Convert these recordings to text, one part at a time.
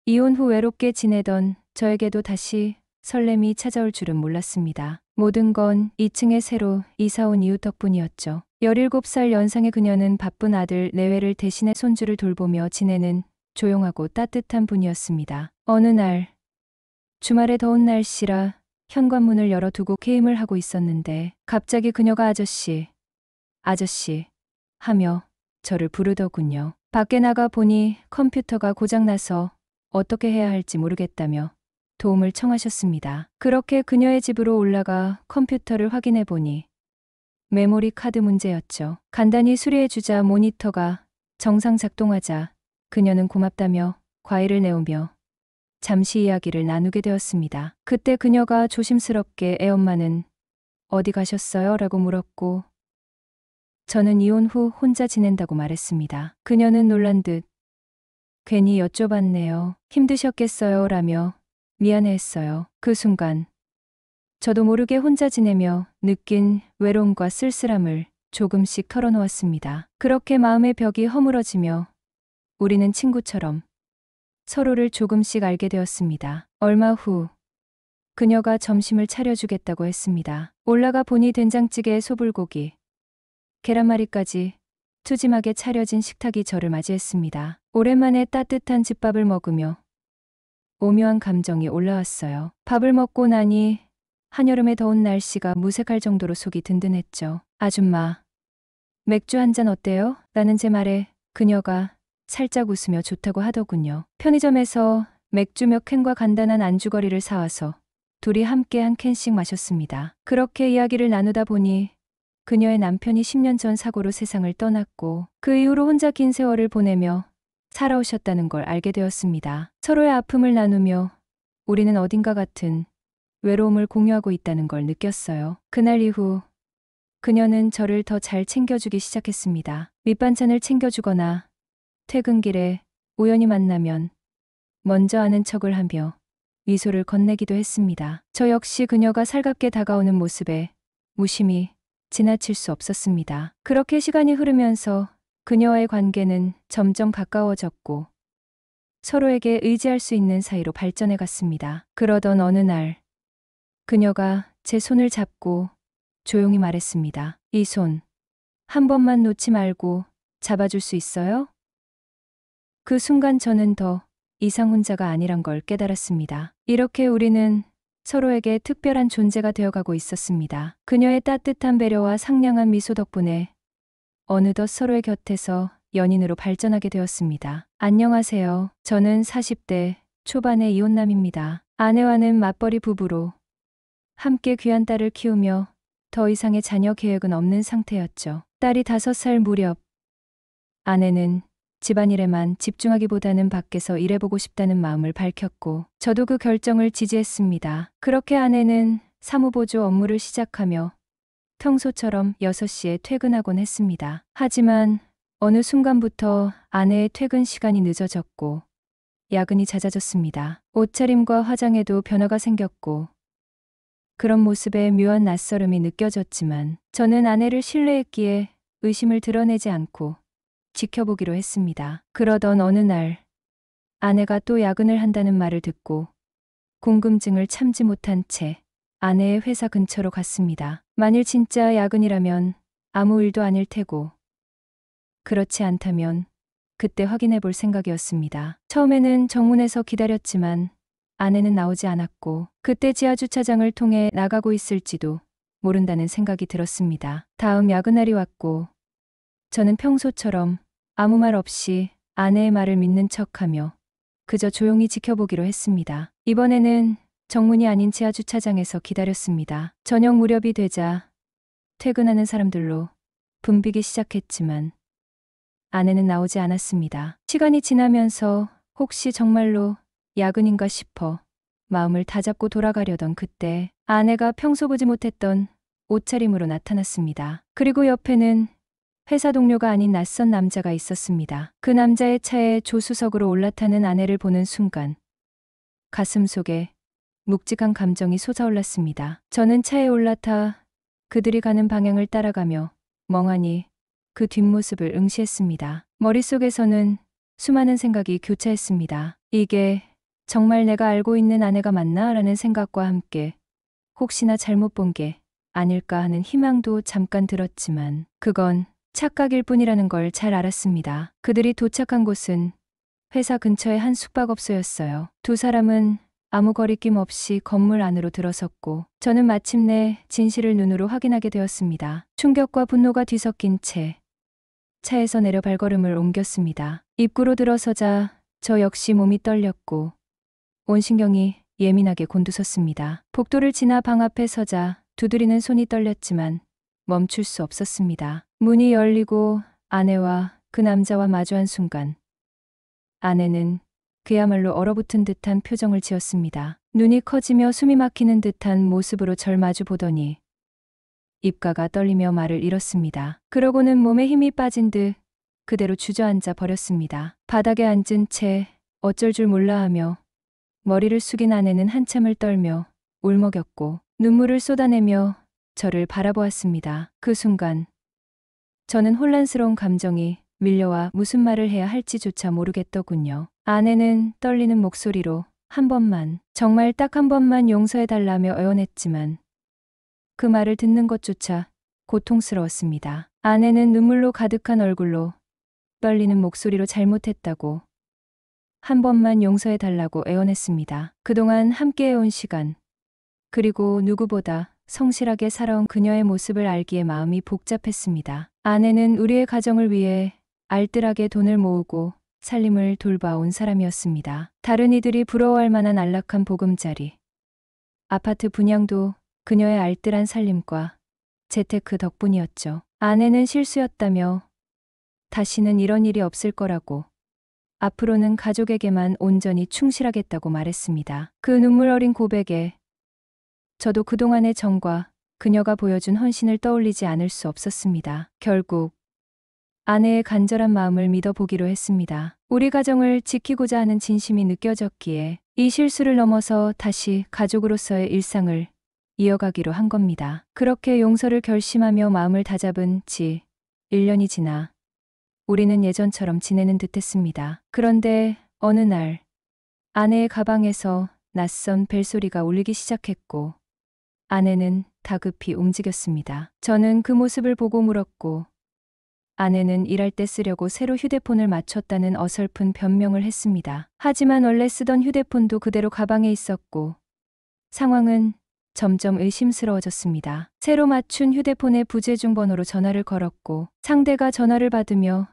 이혼 후 외롭게 지내던 저에게도 다시 설렘이 찾아올 줄은 몰랐습니다. 모든 건 2층에 새로 이사온 이웃 덕분이었죠. 17살 연상의 그녀는 바쁜 아들 내외를 대신해 손주를 돌보며 지내는 조용하고 따뜻한 분이었습니다. 어느 날 주말에 더운 날씨라 현관문을 열어두고 게임을 하고 있었는데 갑자기 그녀가 아저씨 하며 저를 부르더군요. 밖에 나가 보니 컴퓨터가 고장나서 어떻게 해야 할지 모르겠다며 도움을 청하셨습니다. 그렇게 그녀의 집으로 올라가 컴퓨터를 확인해 보니 메모리 카드 문제였죠. 간단히 수리해주자 모니터가 정상 작동하자 그녀는 고맙다며 과일을 내오며 잠시 이야기를 나누게 되었습니다. 그때 그녀가 조심스럽게 애 엄마는 어디 가셨어요? 라고 물었고 저는 이혼 후 혼자 지낸다고 말했습니다. 그녀는 놀란 듯 괜히 여쭤봤네요. 힘드셨겠어요? 라며 미안해했어요. 그 순간 저도 모르게 혼자 지내며 느낀 외로움과 쓸쓸함을 조금씩 털어놓았습니다. 그렇게 마음의 벽이 허물어지며 우리는 친구처럼 서로를 조금씩 알게 되었습니다. 얼마 후 그녀가 점심을 차려주겠다고 했습니다. 올라가 보니 된장찌개에 소불고기, 계란말이까지 푸짐하게 차려진 식탁이 저를 맞이했습니다. 오랜만에 따뜻한 집밥을 먹으며 오묘한 감정이 올라왔어요. 밥을 먹고 나니 한여름의 더운 날씨가 무색할 정도로 속이 든든했죠. 아줌마, 맥주 한 잔 어때요? 라는 제 말에 그녀가 살짝 웃으며 좋다고 하더군요. 편의점에서 맥주 몇 캔과 간단한 안주거리를 사와서 둘이 함께 한 캔씩 마셨습니다. 그렇게 이야기를 나누다 보니 그녀의 남편이 10년 전 사고로 세상을 떠났고 그 이후로 혼자 긴 세월을 보내며 살아오셨다는 걸 알게 되었습니다. 서로의 아픔을 나누며 우리는 어딘가 같은 외로움을 공유하고 있다는 걸 느꼈어요. 그날 이후 그녀는 저를 더 잘 챙겨주기 시작했습니다. 밑반찬을 챙겨주거나 퇴근길에 우연히 만나면 먼저 아는 척을 하며 미소를 건네기도 했습니다. 저 역시 그녀가 살갑게 다가오는 모습에 무심히 지나칠 수 없었습니다. 그렇게 시간이 흐르면서 그녀와의 관계는 점점 가까워졌고 서로에게 의지할 수 있는 사이로 발전해 갔습니다. 그러던 어느 날 그녀가 제 손을 잡고 조용히 말했습니다. 이 손 한 번만 놓지 말고 잡아줄 수 있어요? 그 순간 저는 더 이상 혼자가 아니란 걸 깨달았습니다. 이렇게 우리는 서로에게 특별한 존재가 되어가고 있었습니다. 그녀의 따뜻한 배려와 상냥한 미소 덕분에 어느덧 서로의 곁에서 연인으로 발전하게 되었습니다. 안녕하세요. 저는 40대 초반의 이혼남입니다. 아내와는 맞벌이 부부로 함께 귀한 딸을 키우며 더 이상의 자녀 계획은 없는 상태였죠. 딸이 5살 무렵 아내는 집안일에만 집중하기보다는 밖에서 일해보고 싶다는 마음을 밝혔고 저도 그 결정을 지지했습니다. 그렇게 아내는 사무보조 업무를 시작하며 평소처럼 6시에 퇴근하곤 했습니다. 하지만 어느 순간부터 아내의 퇴근 시간이 늦어졌고 야근이 잦아졌습니다. 옷차림과 화장에도 변화가 생겼고 그런 모습에 묘한 낯설음이 느껴졌지만 저는 아내를 신뢰했기에 의심을 드러내지 않고 지켜보기로 했습니다. 그러던 어느 날 아내가 또 야근을 한다는 말을 듣고 궁금증을 참지 못한 채 아내의 회사 근처로 갔습니다. 만일 진짜 야근이라면 아무 일도 아닐 테고 그렇지 않다면 그때 확인해 볼 생각이었습니다. 처음에는 정문에서 기다렸지만 아내는 나오지 않았고 그때 지하주차장을 통해 나가고 있을지도 모른다는 생각이 들었습니다. 다음 야근날이 왔고 저는 평소처럼 아무 말 없이 아내의 말을 믿는 척하며 그저 조용히 지켜보기로 했습니다. 이번에는 정문이 아닌 지하주차장에서 기다렸습니다. 저녁 무렵이 되자 퇴근하는 사람들로 붐비기 시작했지만 아내는 나오지 않았습니다. 시간이 지나면서 혹시 정말로 야근인가 싶어 마음을 다잡고 돌아가려던 그때 아내가 평소 보지 못했던 옷차림으로 나타났습니다. 그리고 옆에는 회사 동료가 아닌 낯선 남자가 있었습니다. 그 남자의 차에 조수석으로 올라타는 아내를 보는 순간 가슴 속에 묵직한 감정이 솟아올랐습니다. 저는 차에 올라타 그들이 가는 방향을 따라가며 멍하니 그 뒷모습을 응시했습니다. 머릿속에서는 수많은 생각이 교차했습니다. 이게 정말 내가 알고 있는 아내가 맞나? 라는 생각과 함께 혹시나 잘못 본 게 아닐까 하는 희망도 잠깐 들었지만 그건 착각일 뿐이라는 걸 잘 알았습니다. 그들이 도착한 곳은 회사 근처의 한 숙박업소였어요. 두 사람은 아무 거리낌 없이 건물 안으로 들어섰고 저는 마침내 진실을 눈으로 확인하게 되었습니다. 충격과 분노가 뒤섞인 채 차에서 내려 발걸음을 옮겼습니다. 입구로 들어서자 저 역시 몸이 떨렸고 온 신경이 예민하게 곤두섰습니다. 복도를 지나 방 앞에 서자 두드리는 손이 떨렸지만 멈출 수 없었습니다. 문이 열리고 아내와 그 남자와 마주한 순간 아내는 그야말로 얼어붙은 듯한 표정을 지었습니다. 눈이 커지며 숨이 막히는 듯한 모습으로 절 마주 보더니 입가가 떨리며 말을 잃었습니다. 그러고는 몸에 힘이 빠진 듯 그대로 주저앉아 버렸습니다. 바닥에 앉은 채 어쩔 줄 몰라 하며 머리를 숙인 아내는 한참을 떨며 울먹였고 눈물을 쏟아내며 저를 바라보았습니다. 그 순간 저는 혼란스러운 감정이 밀려와 무슨 말을 해야 할지조차 모르겠더군요. 아내는 떨리는 목소리로 한 번만, 정말 딱 한 번만 용서해달라며 애원했지만 그 말을 듣는 것조차 고통스러웠습니다. 아내는 눈물로 가득한 얼굴로 떨리는 목소리로 잘못했다고 한 번만 용서해달라고 애원했습니다. 그동안 함께해온 시간, 그리고 누구보다 성실하게 살아온 그녀의 모습을 알기에 마음이 복잡했습니다. 아내는 우리의 가정을 위해 알뜰하게 돈을 모으고 살림을 돌봐온 사람이었습니다. 다른 이들이 부러워할 만한 안락한 보금자리, 아파트 분양도 그녀의 알뜰한 살림과 재테크 덕분이었죠. 아내는 실수였다며 다시는 이런 일이 없을 거라고 앞으로는 가족에게만 온전히 충실하겠다고 말했습니다. 그 눈물 어린 고백에 저도 그동안의 정과 그녀가 보여준 헌신을 떠올리지 않을 수 없었습니다. 결국 아내의 간절한 마음을 믿어보기로 했습니다. 우리 가정을 지키고자 하는 진심이 느껴졌기에 이 실수를 넘어서 다시 가족으로서의 일상을 이어가기로 한 겁니다. 그렇게 용서를 결심하며 마음을 다잡은 지 1년이 지나 우리는 예전처럼 지내는 듯했습니다. 그런데 어느 날 아내의 가방에서 낯선 벨소리가 울리기 시작했고 아내는 다급히 움직였습니다. 저는 그 모습을 보고 물었고 아내는 일할 때 쓰려고 새로 휴대폰을 맞췄다는 어설픈 변명을 했습니다. 하지만 원래 쓰던 휴대폰도 그대로 가방에 있었고 상황은 점점 의심스러워졌습니다. 새로 맞춘 휴대폰의 부재중 번호로 전화를 걸었고 상대가 전화를 받으며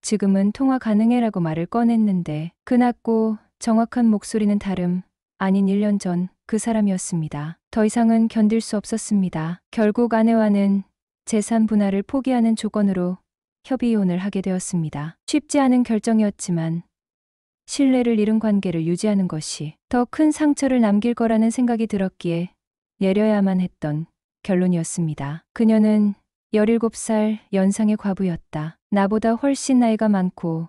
지금은 통화 가능해라고 말을 꺼냈는데 그 낮고 정확한 목소리는 다름 아닌 1년 전 그 사람이었습니다. 더 이상은 견딜 수 없었습니다. 결국 아내와는 재산 분할을 포기하는 조건으로 협의 이혼을 하게 되었습니다. 쉽지 않은 결정이었지만 신뢰를 잃은 관계를 유지하는 것이 더 큰 상처를 남길 거라는 생각이 들었기에 내려야만 했던 결론이었습니다. 그녀는 17살 연상의 과부였다. 나보다 훨씬 나이가 많고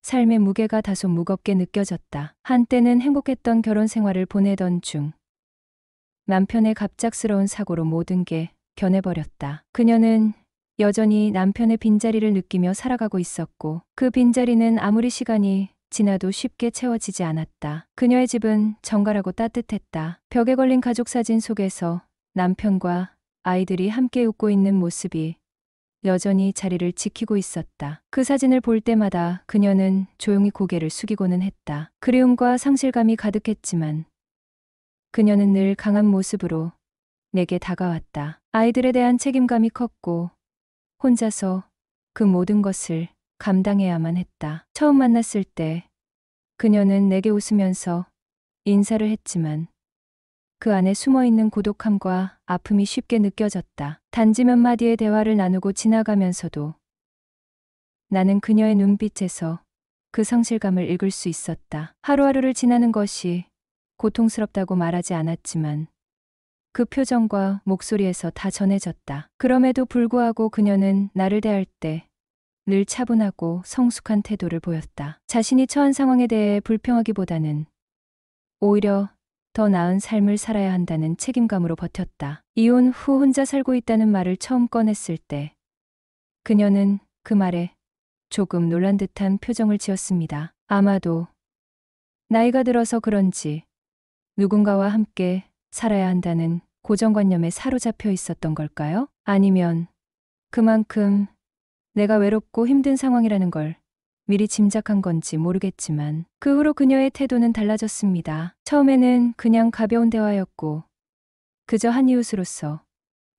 삶의 무게가 다소 무겁게 느껴졌다. 한때는 행복했던 결혼 생활을 보내던 중 남편의 갑작스러운 사고로 모든 게 변해버렸다. 그녀는 여전히 남편의 빈자리를 느끼며 살아가고 있었고 그 빈자리는 아무리 시간이 지나도 쉽게 채워지지 않았다. 그녀의 집은 정갈하고 따뜻했다. 벽에 걸린 가족 사진 속에서 남편과 아이들이 함께 웃고 있는 모습이 여전히 자리를 지키고 있었다. 그 사진을 볼 때마다 그녀는 조용히 고개를 숙이고는 했다. 그리움과 상실감이 가득했지만 그녀는 늘 강한 모습으로 내게 다가왔다. 아이들에 대한 책임감이 컸고 혼자서 그 모든 것을 감당해야만 했다. 처음 만났을 때 그녀는 내게 웃으면서 인사를 했지만 그 안에 숨어있는 고독함과 아픔이 쉽게 느껴졌다. 단지 몇 마디의 대화를 나누고 지나가면서도 나는 그녀의 눈빛에서 그 상실감을 읽을 수 있었다. 하루하루를 지나는 것이 고통스럽다고 말하지 않았지만 그 표정과 목소리에서 다 전해졌다. 그럼에도 불구하고 그녀는 나를 대할 때 늘 차분하고 성숙한 태도를 보였다. 자신이 처한 상황에 대해 불평하기보다는 오히려 더 나은 삶을 살아야 한다는 책임감으로 버텼다. 이혼 후 혼자 살고 있다는 말을 처음 꺼냈을 때 그녀는 그 말에 조금 놀란 듯한 표정을 지었습니다. 아마도 나이가 들어서 그런지 누군가와 함께 살아야 한다는 고정관념에 사로잡혀 있었던 걸까요? 아니면 그만큼 내가 외롭고 힘든 상황이라는 걸 미리 짐작한 건지 모르겠지만 그 후로 그녀의 태도는 달라졌습니다. 처음에는 그냥 가벼운 대화였고 그저 한 이웃으로서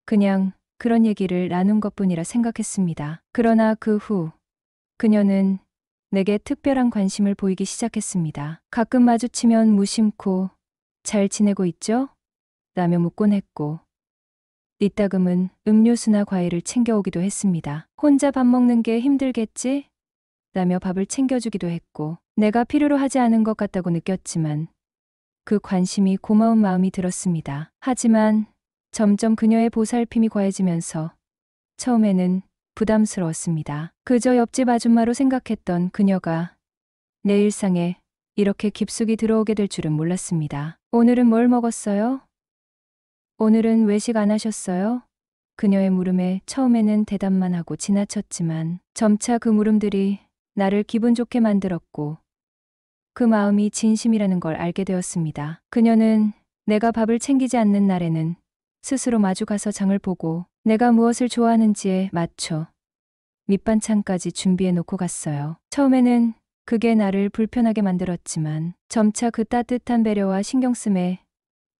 그냥 그런 얘기를 나눈 것뿐이라 생각했습니다. 그러나 그 후 그녀는 내게 특별한 관심을 보이기 시작했습니다. 가끔 마주치면 무심코 잘 지내고 있죠? 라며 묻곤 했고 이따금은 음료수나 과일을 챙겨오기도 했습니다. 혼자 밥 먹는 게 힘들겠지? 라며 밥을 챙겨주기도 했고 내가 필요로 하지 않은 것 같다고 느꼈지만 그 관심이 고마운 마음이 들었습니다. 하지만 점점 그녀의 보살핌이 과해지면서 처음에는 부담스러웠습니다. 그저 옆집 아줌마로 생각했던 그녀가 내 일상에 이렇게 깊숙이 들어오게 될 줄은 몰랐습니다. 오늘은 뭘 먹었어요? 오늘은 외식 안 하셨어요? 그녀의 물음에 처음에는 대답만 하고 지나쳤지만 점차 그 물음들이 나를 기분 좋게 만들었고 그 마음이 진심이라는 걸 알게 되었습니다. 그녀는 내가 밥을 챙기지 않는 날에는 스스로 마주 가서 장을 보고 내가 무엇을 좋아하는지에 맞춰 밑반찬까지 준비해 놓고 갔어요. 처음에는 그게 나를 불편하게 만들었지만 점차 그 따뜻한 배려와 신경씀에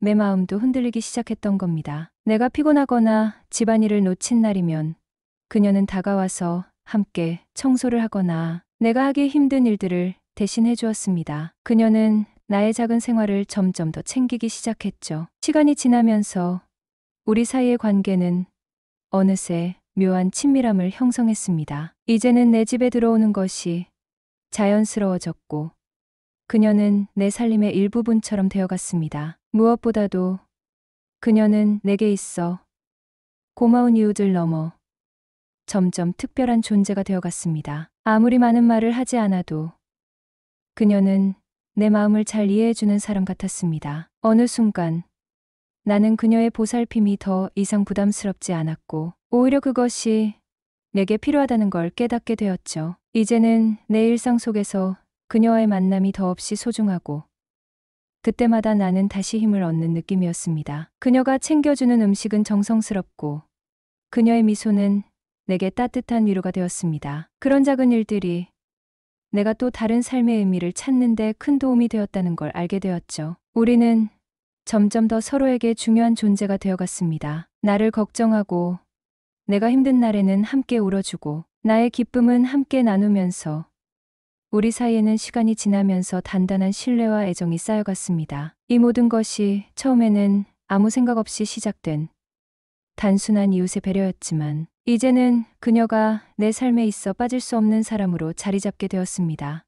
내 마음도 흔들리기 시작했던 겁니다. 내가 피곤하거나 집안일을 놓친 날이면 그녀는 다가와서 함께 청소를 하거나 내가 하기 힘든 일들을 대신 해주었습니다. 그녀는 나의 작은 생활을 점점 더 챙기기 시작했죠. 시간이 지나면서 우리 사이의 관계는 어느새 묘한 친밀함을 형성했습니다. 이제는 내 집에 들어오는 것이 자연스러워졌고 그녀는 내 살림의 일부분처럼 되어갔습니다. 무엇보다도 그녀는 내게 있어 고마운 이웃을 넘어 점점 특별한 존재가 되어갔습니다. 아무리 많은 말을 하지 않아도 그녀는 내 마음을 잘 이해해주는 사람 같았습니다. 어느 순간 나는 그녀의 보살핌이 더 이상 부담스럽지 않았고 오히려 그것이 내게 필요하다는 걸 깨닫게 되었죠. 이제는 내 일상 속에서 그녀와의 만남이 더없이 소중하고 그때마다 나는 다시 힘을 얻는 느낌이었습니다. 그녀가 챙겨주는 음식은 정성스럽고 그녀의 미소는 내게 따뜻한 위로가 되었습니다. 그런 작은 일들이 내가 또 다른 삶의 의미를 찾는 데 큰 도움이 되었다는 걸 알게 되었죠. 우리는 점점 더 서로에게 중요한 존재가 되어갔습니다. 나를 걱정하고 내가 힘든 날에는 함께 울어주고 나의 기쁨은 함께 나누면서 우리 사이에는 시간이 지나면서 단단한 신뢰와 애정이 쌓여갔습니다. 이 모든 것이 처음에는 아무 생각 없이 시작된 단순한 이웃의 배려였지만 이제는 그녀가 내 삶에 있어 빠질 수 없는 사람으로 자리 잡게 되었습니다.